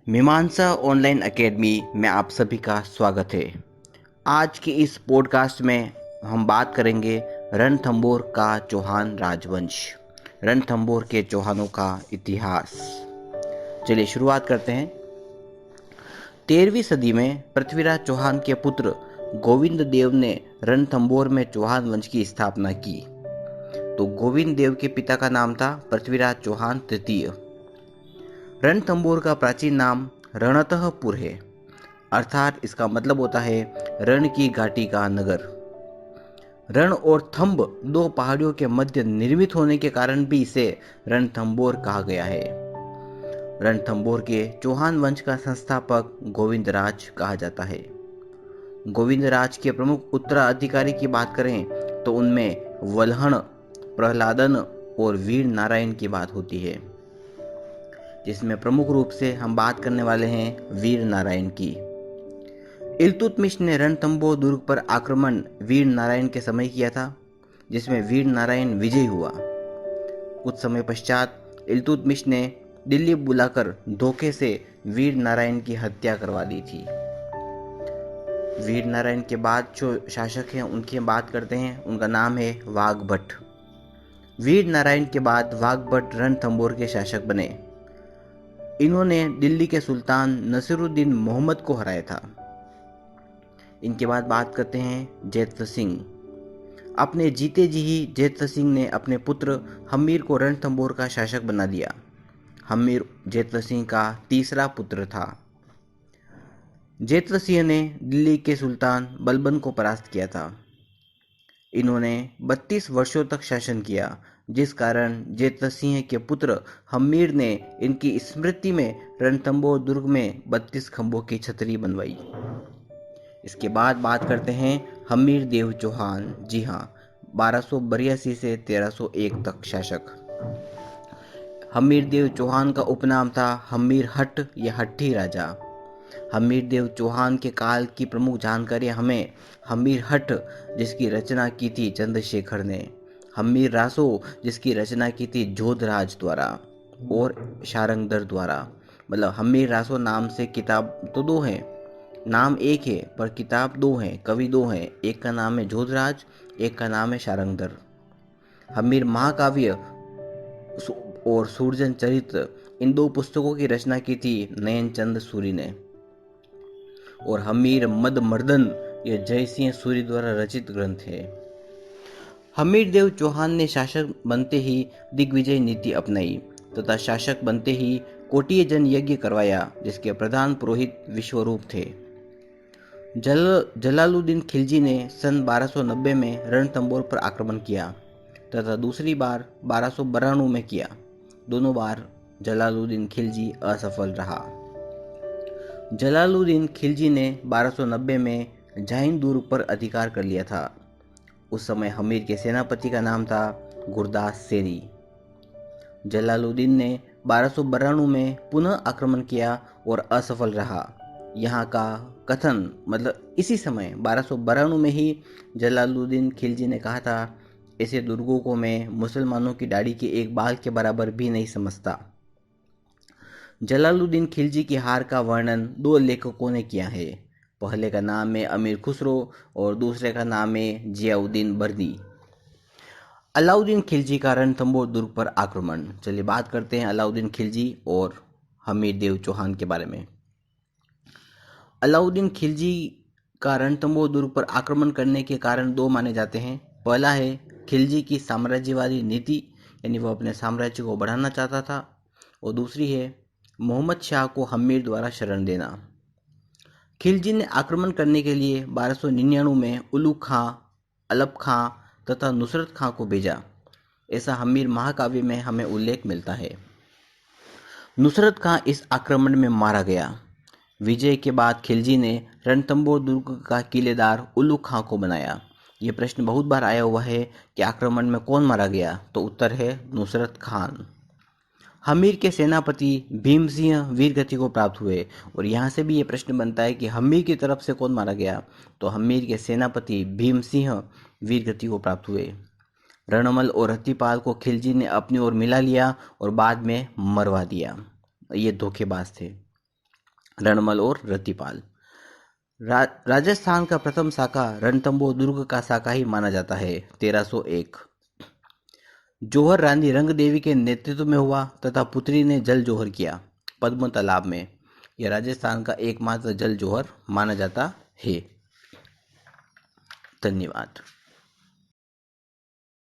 मीमांसा online academy में आप सभी का स्वागत है। आज के इस पॉडकास्ट में हम बात करेंगे रणथंभौर का चौहान राजवंश, रणथंभौर के चौहानों का इतिहास। चलिए शुरुआत करते हैं। 13वीं सदी में पृथ्वीराज चौहान के पुत्र गोविंद देव ने रणथंभौर में चौहान वंश की स्थापना की। तो गोविंद देव के पिता का नाम था पृथ्वीराज चौहान तृतीय। रणथंभौर का प्राचीन नाम रणतहपुर है, अर्थात इसका मतलब होता है रण की घाटी का नगर। रण और थंब दो पहाड़ियों के मध्य निर्मित होने के कारण भी इसे रणथंभौर कहा गया है। रणथंभौर के चौहान वंश का संस्थापक गोविंदराज कहा जाता है। गोविंदराज के प्रमुख उत्तराधिकारी की बात करें तो उनमें वल्हण, प्रहलादन और वीर नारायण की बात होती है, जिसमें प्रमुख रूप से हम बात करने वाले हैं वीर नारायण की। इल्तुतमिश ने रणथंभौर दुर्ग पर आक्रमण वीर नारायण के समय किया था, जिसमें वीर नारायण विजयी हुआ। कुछ समय पश्चात इल्तुतमिश ने दिल्ली बुलाकर धोखे से वीर नारायण की हत्या करवा दी थी। वीर नारायण के बाद जो शासक हैं उनकी बात करते हैं, उनका नाम है वाघभट्ट। वीर नारायण के बाद वाघभट्ट रणथंभौर के शासक बने। इन्होंने दिल्ली के सुल्तान नसीरुद्दीन मोहम्मद को हराया था। इनके बाद बात करते हैं जैत सिंह। अपने जीते जी ही जैत सिंह ने अपने पुत्र हमीर को रणथंभौर का शासक बना दिया। हमीर जैत सिंह का तीसरा पुत्र था। जैत सिंह ने दिल्ली के सुल्तान बलबन को परास्त किया था। इन्होंने 32 वर्षों तक शासन किया, जिस कारण जैत सिंह के पुत्र हमीर ने इनकी स्मृति में रणथंभौर दुर्ग में 32 खंभों की छतरी बनवाई। इसके बाद बात करते हैं हमीर देव चौहान। जी हाँ, 1282 से 1301 तक शासक। हमीर देव चौहान का उपनाम था हमीर हट्ट या हट्टी राजा। हमीर देव चौहान के काल की प्रमुख जानकारी हमें हमीर हट्ट, जिसकी रचना की थी चंद्रशेखर ने, हमीर रासो, जिसकी रचना की थी जोधराज द्वारा, और शारंगधर द्वारा। मतलब हमीर रासो नाम से किताब तो दो हैं, नाम एक है पर किताब दो हैं, कवि दो हैं। एक का नाम है जोधराज, एक का नाम है शारंगधर। हमीर महाकाव्य और सूरजन चरित्र, इन दो पुस्तकों की रचना की थी नयनचंद सूरी ने। और हमीर मद मर्दन यह जयसिंह सूरी द्वारा रचित ग्रंथ है। हमीर देव चौहान ने शासक बनते ही दिग्विजय नीति अपनाई तथा शासक बनते ही कोटिय जन यज्ञ करवाया, जिसके प्रधान पुरोहित विश्वरूप थे। जलालुद्दीन खिलजी ने सन 1290 में रणथंभौर पर आक्रमण किया तथा दूसरी बार 1292 में किया। दोनों बार जलालुद्दीन खिलजी असफल रहा। जलालुद्दीन खिलजी ने 1290 में जाहिन दुर्ग पर अधिकार कर लिया था। उस समय हमीर के सेनापति का नाम था गुरदास सेरी। जलालुद्दीन ने 1292 में पुनः आक्रमण किया और असफल रहा। यहाँ का कथन मतलब इसी समय 1292 में ही जलालुद्दीन खिलजी ने कहा था, ऐसे दुर्गों को मैं मुसलमानों की दाढ़ी के एक बाल के बराबर भी नहीं समझता। जलालुद्दीन खिलजी की हार का वर्णन दो लेखकों ने किया है। पहले का नाम है अमीर खुसरो और दूसरे का नाम है जियाउद्दीन बर्दी। अलाउद्दीन खिलजी का रणथंभौर दुर्ग पर आक्रमण। चलिए बात करते हैं अलाउद्दीन खिलजी और हमीर देव चौहान के बारे में। अलाउद्दीन खिलजी का रणथंभौर दुर्ग पर आक्रमण करने के कारण दो माने जाते हैं। पहला है खिलजी की साम्राज्यवादी नीति, यानी वह अपने साम्राज्य को बढ़ाना चाहता था, और दूसरी है मोहम्मद शाह को हमीर द्वारा शरण देना। खिलजी ने आक्रमण करने के लिए 1299 में उलू खां, अलप खां तथा नुसरत खां को भेजा। ऐसा हमीर महाकाव्य में हमें उल्लेख मिलता है। नुसरत खां इस आक्रमण में मारा गया। विजय के बाद खिलजी ने रणथंभौर दुर्ग का किलेदार उलू खां को बनाया। ये प्रश्न बहुत बार आया हुआ है कि आक्रमण में कौन मारा गया, तो उत्तर है नुसरत खान। हमीर के सेनापति भीम सिंह वीरगति को प्राप्त हुए, और यहाँ से भी ये प्रश्न बनता है कि हमीर की तरफ से कौन मारा गया, तो हमीर के सेनापति भीम सिंह वीरगति को प्राप्त हुए। रणमल और रत्तीपाल को खिलजी ने अपनी ओर मिला लिया और बाद में मरवा दिया। ये धोखेबाज थे। रणमल और रतिपाल। राजस्थान का प्रथम शाखा रणथंभौर दुर्ग का शाखा ही माना जाता है 1301। जौहर रानी रंग देवी के नेतृत्व में हुआ तथा पुत्री ने जल जौहर किया पद्म तालाब में। यह राजस्थान का एकमात्र जल जौहर माना जाता है। धन्यवाद।